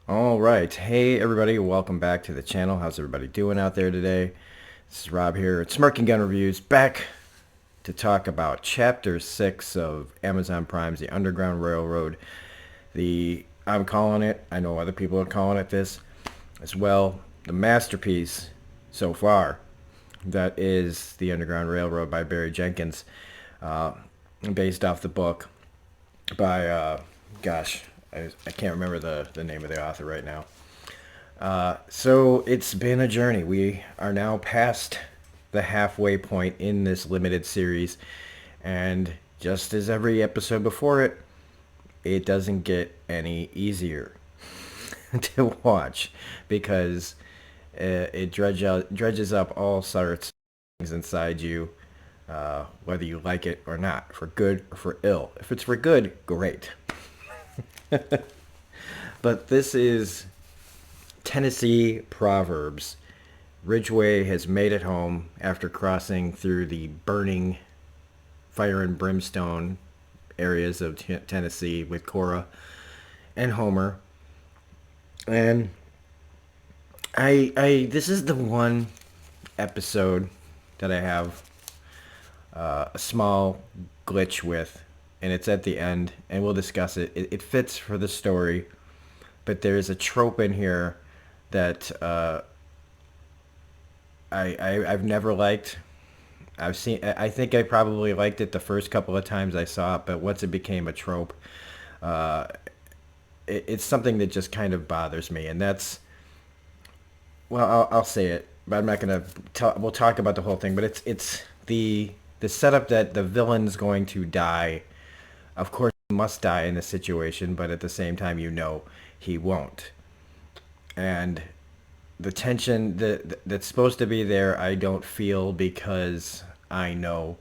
All right. Hey, everybody. Welcome back to the channel. How's everybody doing out there today? This is Rob here at Smirking Gun Reviews, back to talk about Chapter 6 of Amazon Prime's The Underground Railroad. I'm calling it, I know other people are calling it this as well, the masterpiece so far that is The Underground Railroad by Barry Jenkins, uh, based off the book by, gosh, I can't remember the name of the author right now. So it's been a journey. We are now past the halfway point in this limited series, and just as every episode before it, it doesn't get any easier to watch because it dredges up all sorts of things inside you, whether you like it or not, for good or for ill. If it's for good, great. But this is Tennessee Proverbs. Ridgeway has made it home after crossing through the burning fire and brimstone areas of Tennessee with Cora and Homer. And this is the one episode that I have a small glitch with, and it's at the end, and we'll discuss it. It fits for the story, but there's a trope in here that I've never liked. I think I probably liked it the first couple of times I saw it, but once it became a trope, uh, it's something that just kind of bothers me, and that's, well, I'll say it, but I'm not gonna. We'll talk about the whole thing, but it's the setup that the villain's going to die. Of course, he must die in this situation, but at the same time, he won't, and the tension that's supposed to be there, I don't feel, because I know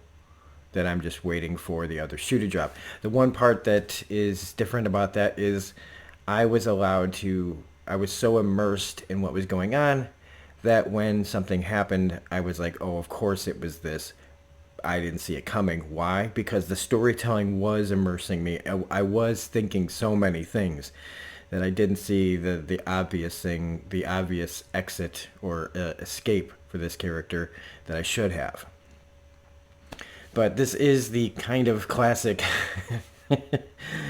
that I'm just waiting for the other shoe to drop. The one part that is different about that is I was so immersed in what was going on that when something happened, I was like, oh, of course it was this. I didn't see it coming. Why? Because the storytelling was immersing me. I was thinking so many things that I didn't see the obvious thing, the obvious exit or escape for this character that I should have. But this is the kind of classic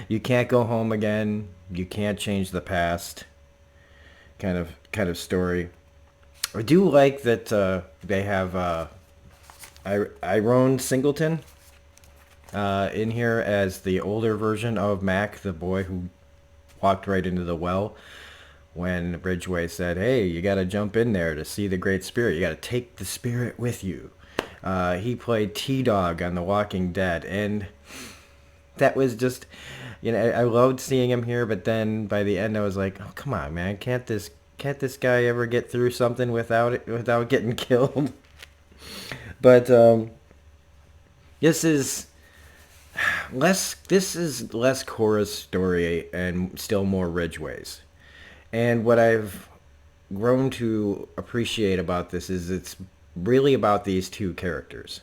you can't go home again, you can't change the past kind of story. I do like that they have Iron Singleton in here as the older version of Mac, the boy who walked right into the well when Ridgeway said, hey, you got to jump in there to see the Great Spirit. You got to take the spirit with you. He played T-Dog on The Walking Dead, and that was just, I loved seeing him here, but then by the end I was like, oh, come on, man, can't this guy ever get through something without getting killed? But this is less Cora's story and still more Ridgway's. And what I've grown to appreciate about this is it's really about these two characters.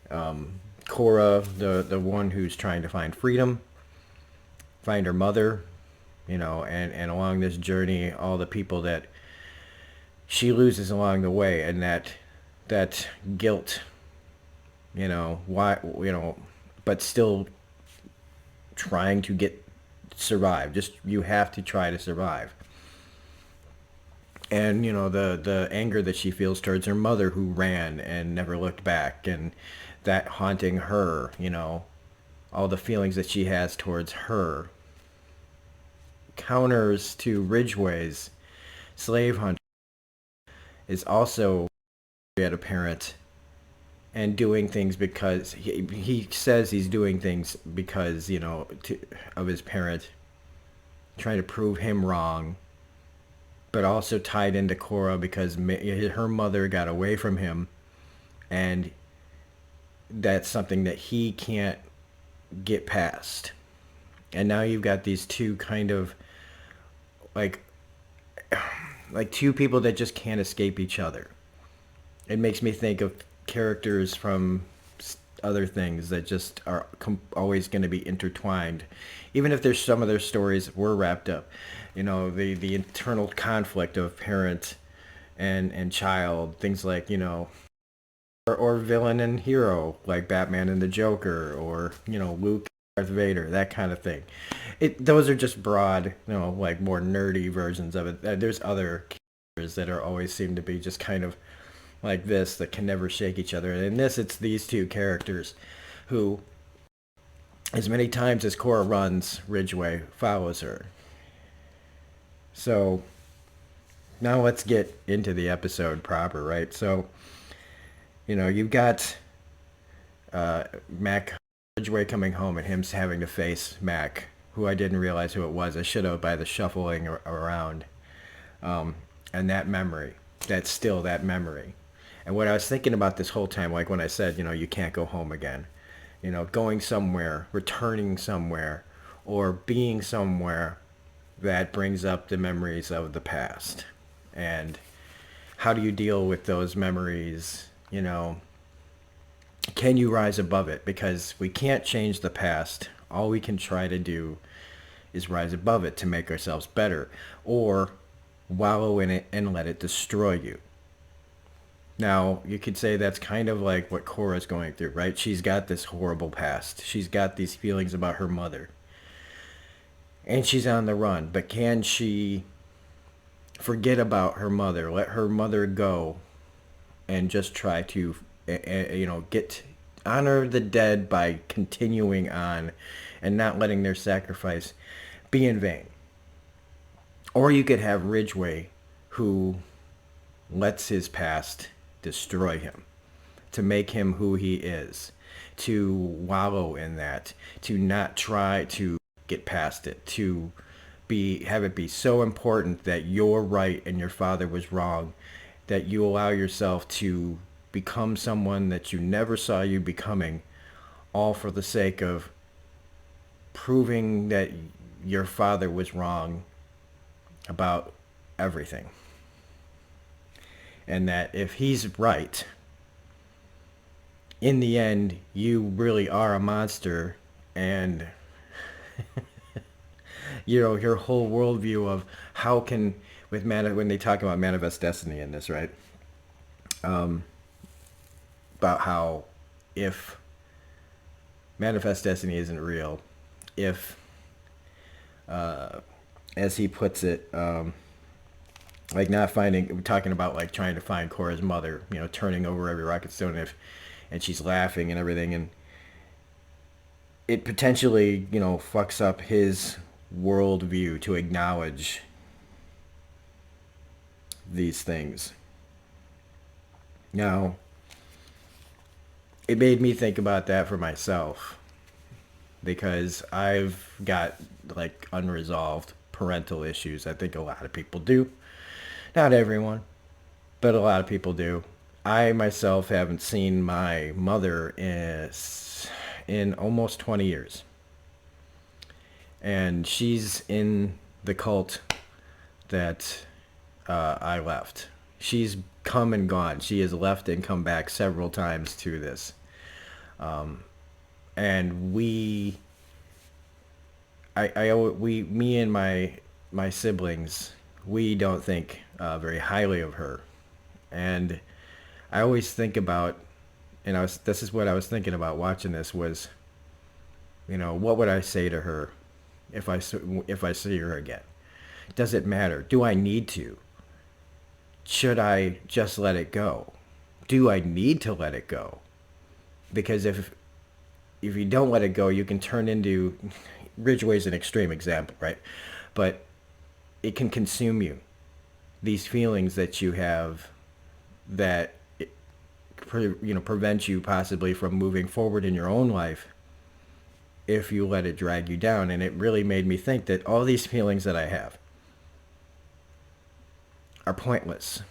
Cora, the one who's trying to find freedom, find her mother, and along this journey, all the people that she loses along the way, and that guilt, why, but still trying to survive. Just, you have to try to survive. And the anger that she feels towards her mother, who ran and never looked back, and that haunting her, all the feelings that she has towards her, counters to Ridgway's slave hunter is also at a parent and doing things because he says he's doing things because of his parent, trying to prove him wrong, but also tied into Cora because her mother got away from him, and that's something that he can't get past. And now you've got these two kind of like two people that just can't escape each other. It makes me think of characters from other things that just are always going to be intertwined, even if there's some of their stories were wrapped up. You know, the internal conflict of parent and child, things like, you know, or villain and hero like Batman and the Joker, or, you know, Luke, Darth Vader, that kind of thing. Those are just broad, you know, like more nerdy versions of it. There's other characters that are always seem to be just kind of like this, that can never shake each other. And in this, it's these two characters who, as many times as Cora runs, Ridgeway follows her. So now let's get into the episode proper, right? So, you know, you've got Mac Ridgeway coming home and him having to face Mac, who I didn't realize who it was. I should have by the shuffling around. And that memory, that's still that memory. And what I was thinking about this whole time, like when I said, you know, you can't go home again, you know, going somewhere, returning somewhere, or being somewhere that brings up the memories of the past. And how do you deal with those memories? You know, can you rise above it? Because we can't change the past. All we can try to do is rise above it to make ourselves better, or wallow in it and let it destroy you. Now, you could say that's kind of like what Cora's going through, right? She's got this horrible past. She's got these feelings about her mother. And she's on the run. But can she forget about her mother, let her mother go, and just try to, you know, honor the dead by continuing on and not letting their sacrifice be in vain? Or you could have Ridgeway, who lets his past destroy him, to make him who he is, to wallow in that, to not try to get past it, to have it be so important that you're right and your father was wrong, that you allow yourself to become someone that you never saw you becoming, all for the sake of proving that your father was wrong about everything. And that if he's right, in the end, you really are a monster, and you know, your whole worldview of how can, when they talk about manifest destiny in this, right? About how if manifest destiny isn't real, if, as he puts it, like not finding, talking about like trying to find Cora's mother, you know, turning over every rocket stone, and she's laughing and everything, and it potentially, you know, fucks up his worldview to acknowledge these things. Now, it made me think about that for myself, because I've got like unresolved parental issues. I think a lot of people do. Not everyone, but a lot of people do. I myself haven't seen my mother in almost 20 years. And she's in the cult that I left. She's come and gone. She has left and come back several times to this. And me and my siblings, we don't think very highly of her. And I always think about, and this is what I was thinking about watching this was, you know, what would I say to her if I see her again? Does it matter? Do I need to? Should I just let it go? Do I need to let it go? Because if you don't let it go, you can turn into, Ridgeway's an extreme example, right? But it can consume you. These feelings that you have that, prevent you possibly from moving forward in your own life if you let it drag you down. And it really made me think that all these feelings that I have are pointless.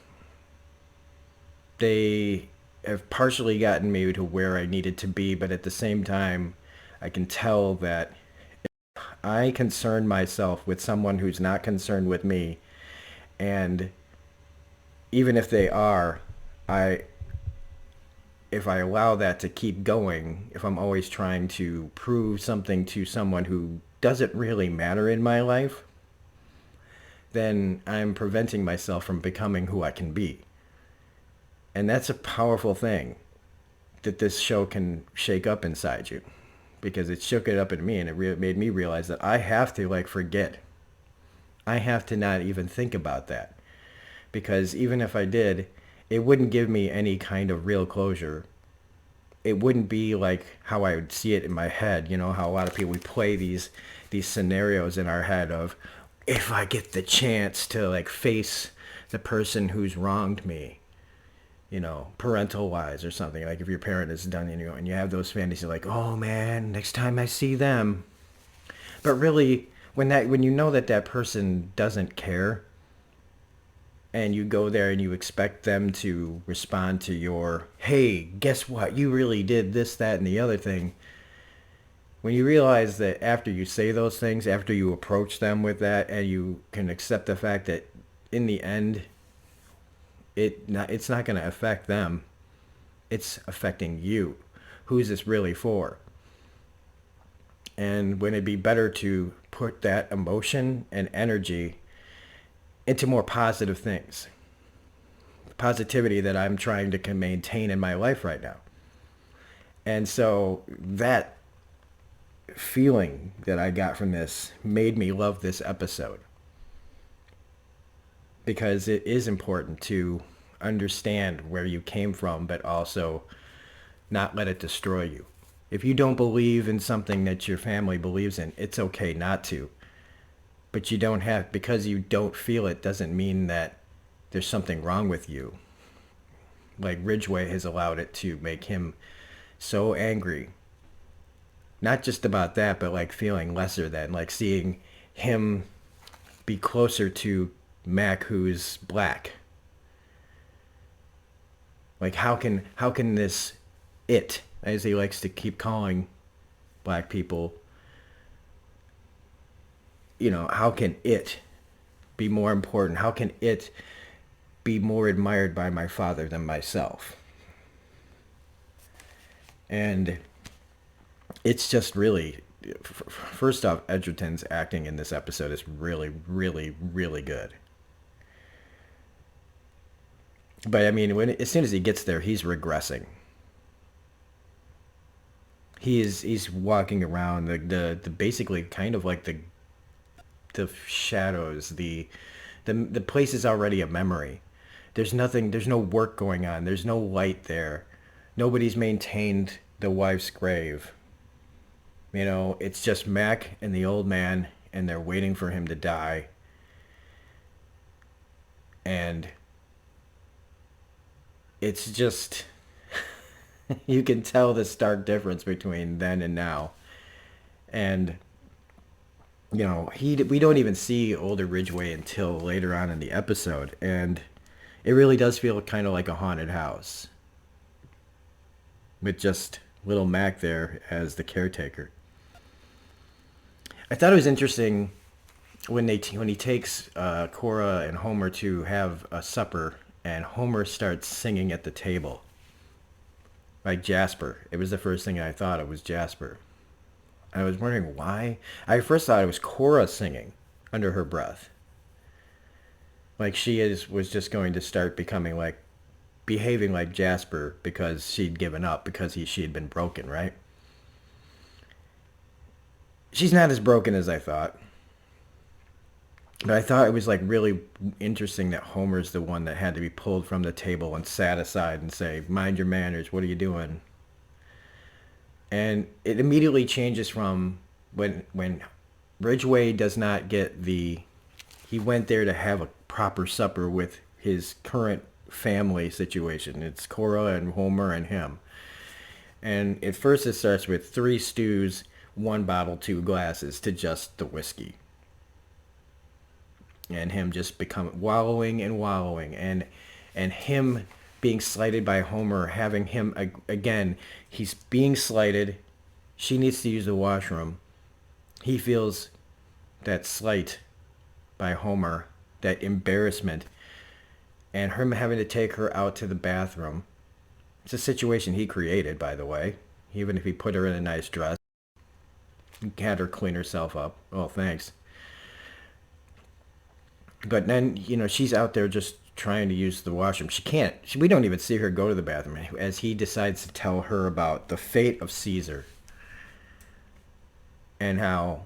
They have partially gotten me to where I needed to be, but at the same time, I can tell that if I concern myself with someone who's not concerned with me, and even if they are, if I allow that to keep going, if I'm always trying to prove something to someone who doesn't really matter in my life, then I'm preventing myself from becoming who I can be. And that's a powerful thing that this show can shake up inside you, because it shook it up in me, and it made me realize that I have to forget. I have to not even think about that, because even if I did, it wouldn't give me any kind of real closure. It wouldn't be like how I would see it in my head. You know how a lot of people, we play these scenarios in our head of, if I get the chance to face the person who's wronged me, parental wise or something. Like if your parent is done, and you have those fantasies like, oh man, next time I see them. But really, when you know that person doesn't care, and you go there and you expect them to respond to your, hey, guess what? You really did this, that, and the other thing. When you realize that after you say those things, after you approach them with that, and you can accept the fact that in the end, it's not going to affect them. It's affecting you. Who's this really for? And wouldn't it be better to put that emotion and energy into more positive things? Positivity that I'm trying to maintain in my life right now. And so that feeling that I got from this made me love this episode, because it is important to understand where you came from, but also not let it destroy you. If you don't believe in something that your family believes in, it's okay not to. But you don't have, because you don't feel it doesn't mean that there's something wrong with you. Like Ridgeway has allowed it to make him so angry. Not just about that, but feeling lesser than, seeing him be closer to Mac, who's black. How can this, it, as he likes to keep calling black people, how can it be more important? How can it be more admired by my father than myself? And it's just really, first off, Edgerton's acting in this episode is really, really, really good. But I mean, as soon as he gets there, he's regressing. He's walking around the basically kind of like the shadows, the place is already a memory. There's no work going on. There's no light there. Nobody's maintained the wife's grave. It's just Mac and the old man, and they're waiting for him to die. And it's just, you can tell the stark difference between then and now. And, we don't even see older Ridgeway until later on in the episode. And it really does feel kind of like a haunted house, with just little Mac there as the caretaker. I thought it was interesting when he takes Cora and Homer to have a supper, and Homer starts singing at the table, like Jasper. It was the first thing I thought it was Jasper. I was wondering why. I first thought it was Cora singing under her breath. Like was just going to start behaving like Jasper because she'd given up, because she had been broken, right? She's not as broken as I thought. But I thought it was really interesting that Homer's the one that had to be pulled from the table and sat aside and say, mind your manners, what are you doing? And it immediately changes from when Ridgeway does not get he went there to have a proper supper with his current family situation. It's Cora and Homer and him. And at first it starts with 3 stews, 1 bottle, 2 glasses, to just the whiskey. And him just wallowing and wallowing, and him being slighted by Homer, having him again, he's being slighted. She needs to use the washroom. He feels that slight by Homer, that embarrassment, and him having to take her out to the bathroom, It's a situation he created, by the way. Even if he put her in a nice dress, he had her clean herself up. Oh, thanks. But then, she's out there just trying to use the washroom. She can't. We don't even see her go to the bathroom as he decides to tell her about the fate of Caesar and how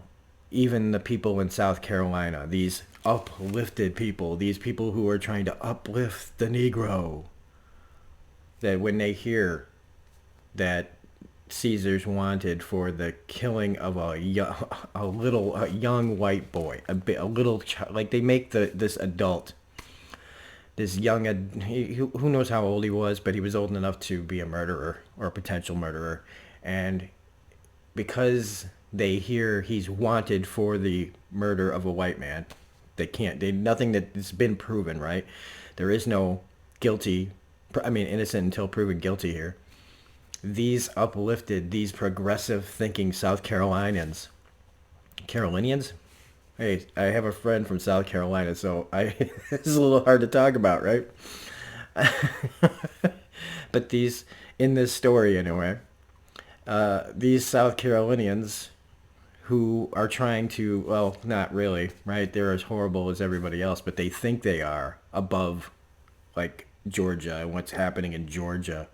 even the people in South Carolina, these uplifted people, these people who are trying to uplift the Negro, that when they hear that Caesar's wanted for the killing of a young white boy, a little child, like they make this adult, this young, who knows how old he was, but he was old enough to be a murderer or a potential murderer, and because they hear he's wanted for the murder of a white man, nothing that's been proven, right? There is no guilty, innocent until proven guilty here. These uplifted, these progressive thinking South Carolinians, hey, I have a friend from South Carolina, so this is a little hard to talk about, right? But in this story anyway, these South Carolinians who are trying to, well, not really, right? They're as horrible as everybody else, but they think they are above, like, Georgia and what's happening in Georgia.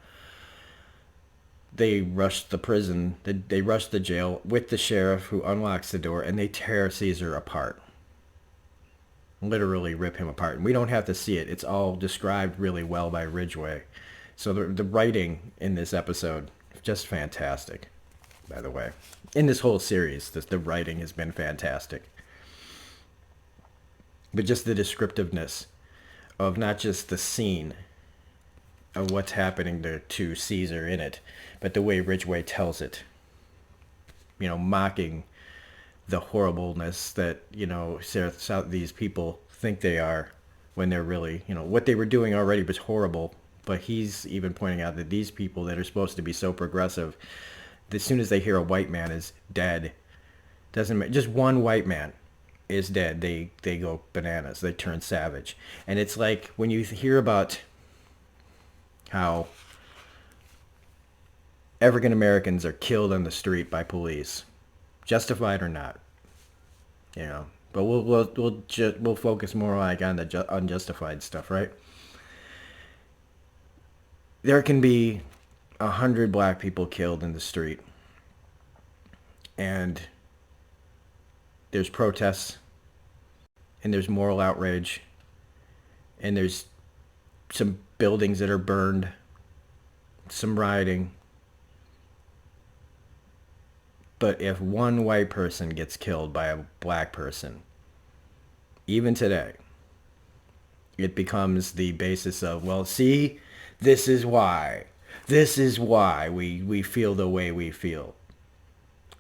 They rush the prison, they rush the jail with the sheriff who unlocks the door, and they tear Caesar apart. Literally rip him apart. And we don't have to see it. It's all described really well by Ridgeway. So the writing in this episode, just fantastic, by the way. In this whole series, the writing has been fantastic. But just the descriptiveness of not just the scene of what's happening to Caesar in it, but the way Ridgeway tells it. Mocking the horribleness that, these people think they are when they're really, what they were doing already was horrible. But he's even pointing out that these people that are supposed to be so progressive, as soon as they hear a white man is dead, just one white man is dead, they go bananas, they turn savage. And it's like when you hear about how African Americans are killed on the street by police, justified or not, But we'll focus more like on the unjustified stuff, right? There can be 100 black people killed in the street, and there's protests, and there's moral outrage, and there's some buildings that are burned, some rioting. But if one white person gets killed by a black person, even today, it becomes the basis of, well, see, this is why we feel the way we feel.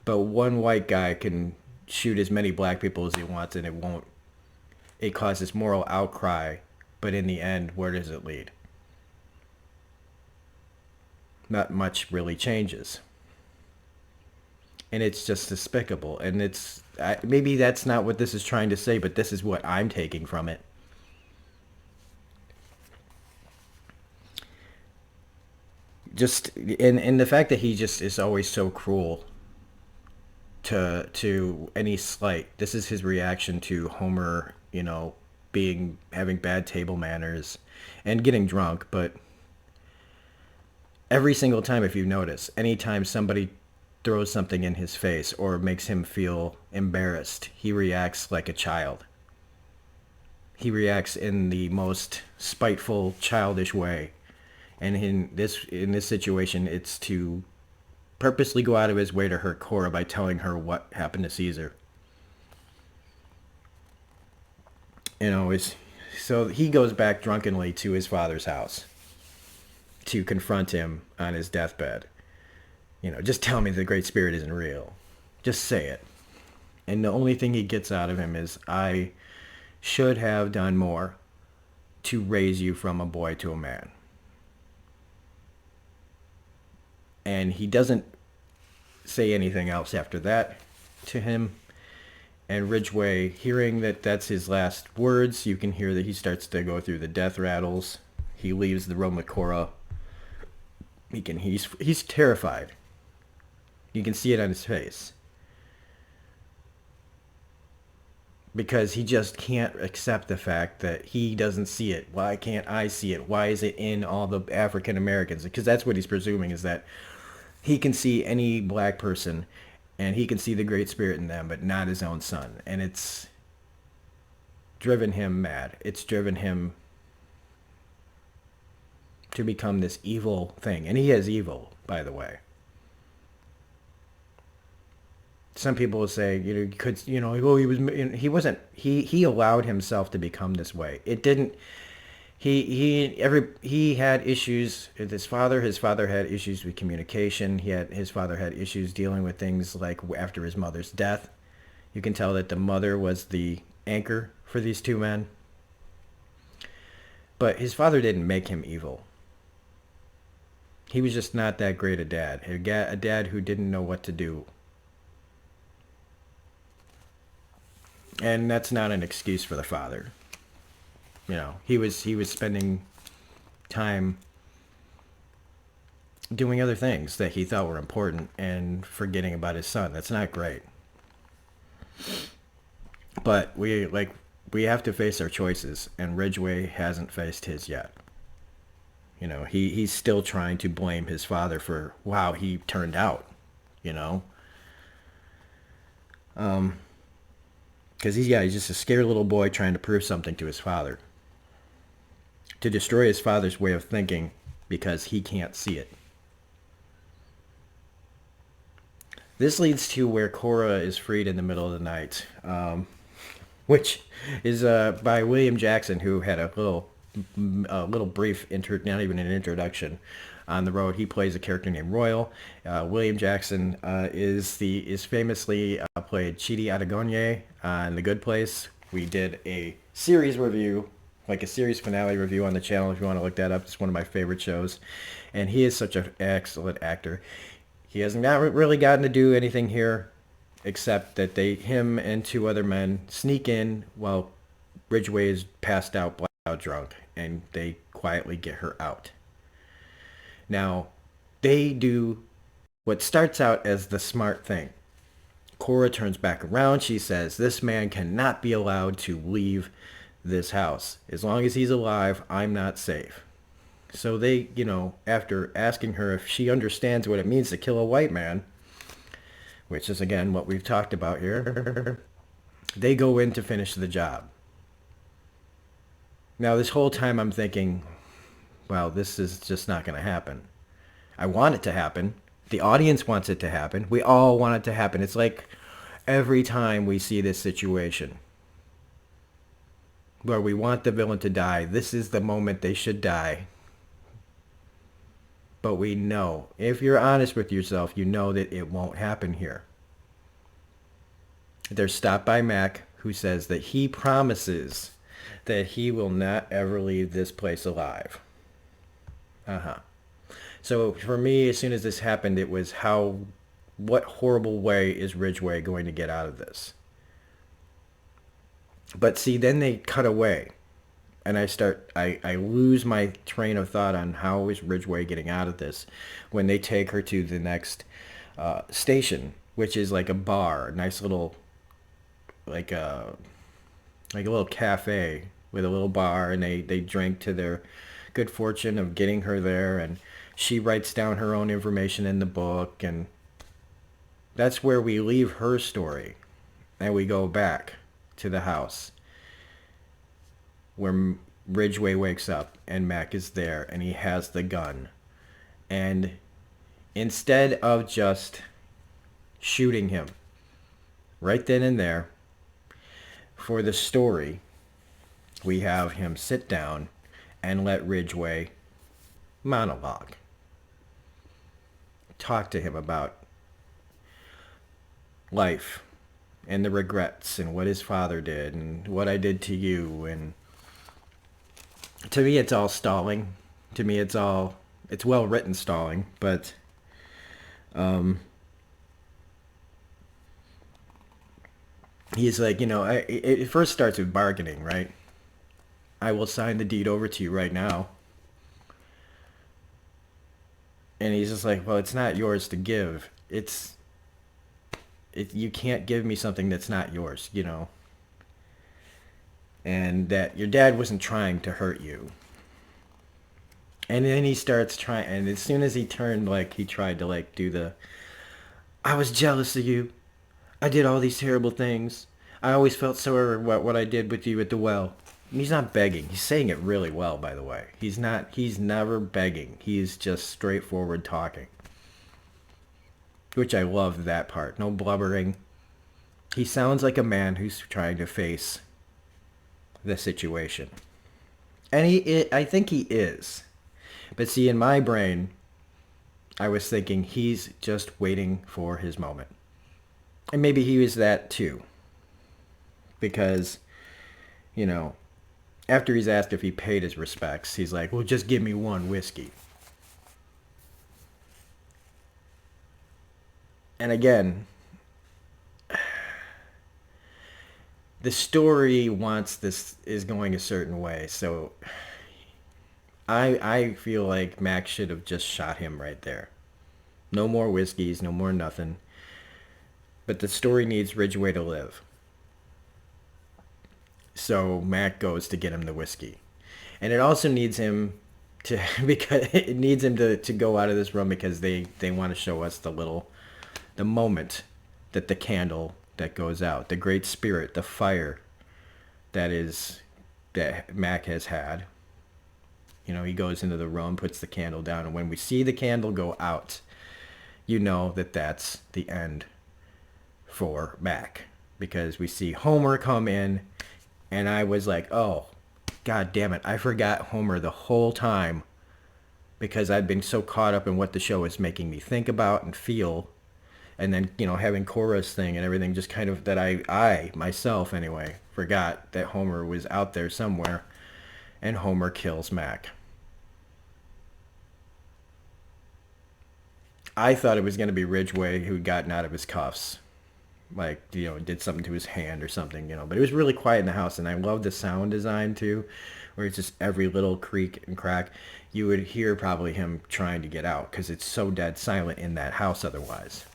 But one white guy can shoot as many black people as he wants, and it causes moral outcry. But in the end, where does it lead? Not much really changes. And it's just despicable. And maybe that's not what this is trying to say, but this is what I'm taking from it. Just in the fact that he just is always so cruel to any slight. This is his reaction to Homer, having bad table manners and getting drunk. But every single time, if you notice, anytime somebody throws something in his face or makes him feel embarrassed, he reacts like a child. He reacts in the most spiteful, childish way. And in this situation, it's to purposely go out of his way to hurt Cora by telling her what happened to Caesar. So he goes back drunkenly to his father's house to confront him on his deathbed. Just tell me the Great Spirit isn't real. Just say it. And the only thing he gets out of him is, I should have done more to raise you from a boy to a man. And he doesn't say anything else after that to him. And Ridgeway, hearing that that's his last words, you can hear that he starts to go through the death rattles. He leaves the room with Cora. He's terrified. You can see it on his face. Because he just can't accept the fact that he doesn't see it. Why can't I see it? Why is it in all the African Americans? Because that's what he's presuming, is that he can see any black person and he can see the Great Spirit in them, but not his own son. And it's driven him mad. It's driven him to become this evil thing. And he is evil, by the way. Some people will say, well, he wasn't, he allowed himself to become this way. It didn't, he had issues with his father. His father had issues with communication. His father had issues dealing with things like after his mother's death. You can tell that the mother was the anchor for these two men. But his father didn't make him evil. He was just not that great a dad. A dad who didn't know what to do. And that's not an excuse for the father. He was spending time doing other things that he thought were important and forgetting about his son. That's not great. But we have to face our choices, and Ridgeway hasn't faced his yet. He's still trying to blame his father for how he turned out, because he's just a scared little boy trying to prove something to his father. To destroy his father's way of thinking because he can't see it. This leads to where Cora is freed in the middle of the night, which is by William Jackson, who had a little brief not even an introduction on the road. He plays a character named Royal. William Jackson is famously played Chidi Adagonye on The Good Place. We did a series review, like a series finale review on the channel if you want to look that up. It's one of my favorite shows. And he is such an excellent actor. He has not really gotten to do anything here except that him and two other men sneak in while Ridgeway is passed out, blackout drunk, and they quietly get her out. Now, they do what starts out as the smart thing. Cora turns back around. She says, this man cannot be allowed to leave this house. As long as he's alive, I'm not safe. So they, after asking her if she understands what it means to kill a white man, which is, again, what we've talked about here, they go in to finish the job. Now, this whole time I'm thinking, well, this is just not going to happen. I want it to happen. The audience wants it to happen. We all want it to happen. It's like every time we see this situation where we want the villain to die, this is the moment they should die. But we know, if you're honest with yourself, you know that it won't happen here. They're stopped by Mac, who says that he promises that he will not ever leave this place alive. So for me, as soon as this happened, it was what horrible way is Ridgeway going to get out of this? But see, then they cut away. And I lose my train of thought on how is Ridgeway getting out of this when they take her to the next station, which is like a bar, a nice little, like a little cafe with a little bar, and they drink to their good fortune of getting her there, and she writes down her own information in the book, and that's where we leave her story, and we go back to the house where Ridgeway wakes up and Mac is there and he has the gun. And instead of just shooting him right then and there, for the story, we have him sit down and let Ridgeway monologue. Talk to him about life and the regrets and what his father did and what I did to you. And to me, it's all stalling. To me, it's well written stalling, but he's like, it first starts with bargaining, right? I will sign the deed over to you right now. And he's just like, well, it's not yours to give. You can't give me something that's not yours, you know. And that your dad wasn't trying to hurt you. And then he starts trying, and as soon as he turned, like, he tried to, like, do the, I was jealous of you. I did all these terrible things. I always felt sorry about what I did with you at the well. And he's not begging. He's saying it really well, by the way. He's never begging. He's just straightforward talking. Which I love that part. No blubbering. He sounds like a man who's trying to face the situation. And I think he is. But see, in my brain, I was thinking he's just waiting for his moment. And maybe he was that too. Because, you know, after he's asked if he paid his respects, he's like, well, just give me one whiskey. And again, the story wants this is going a certain way. So I feel like Max should have just shot him right there. No more whiskeys, no more nothing. But the story needs Ridgeway to live. So Mac goes to get him the whiskey. And it also needs him to, because it needs him to go out of this room because they want to show us the moment that the candle that goes out, the great spirit, the fire that Mac has had. You know, he goes into the room, puts the candle down, and when we see the candle go out, you know that that's the end for Mac. Because we see Homer come in, and I was like, oh, God damn it. I forgot Homer the whole time because I'd been so caught up in what the show is making me think about and feel. And then, you know, having Cora's thing and everything just kind of that I myself anyway, forgot that Homer was out there somewhere. And Homer kills Mac. I thought it was going to be Ridgeway who'd gotten out of his cuffs. Like, you know, did something to his hand or something, you know. But it was really quiet in the house, and I love the sound design, too, where it's just every little creak and crack. You would hear probably him trying to get out, because it's so dead silent in that house otherwise.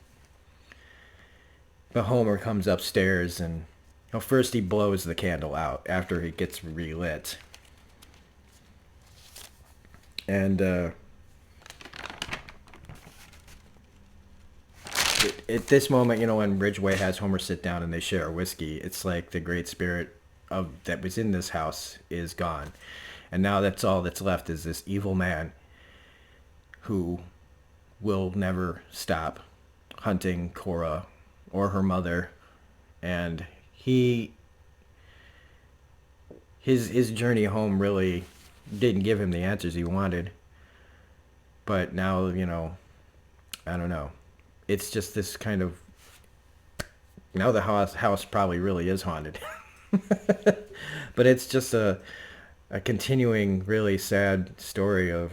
But Homer comes upstairs, and well, first he blows the candle out after it gets relit. And, at this moment, you know, when Ridgeway has Homer sit down and they share a whiskey, it's like the great spirit of that was in this house is gone. And now that's all that's left is this evil man who will never stop hunting Cora or her mother. And his journey home really didn't give him the answers he wanted. But now, you know, I don't know. It's just this kind of, now the house probably really is haunted. But it's just a continuing really sad story of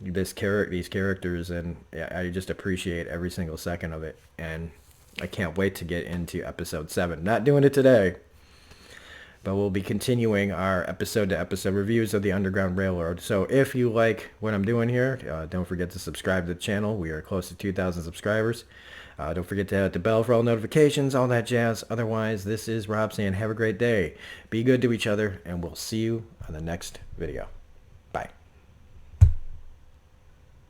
these characters, and I just appreciate every single second of it. And I can't wait to get into episode 7. Not doing it today, but we'll be continuing our episode-to-episode reviews of the Underground Railroad. So if you like what I'm doing here, don't forget to subscribe to the channel. We are close to 2,000 subscribers. Don't forget to hit the bell for all notifications, all that jazz. Otherwise, this is Rob saying have a great day. Be good to each other, and we'll see you on the next video. Bye.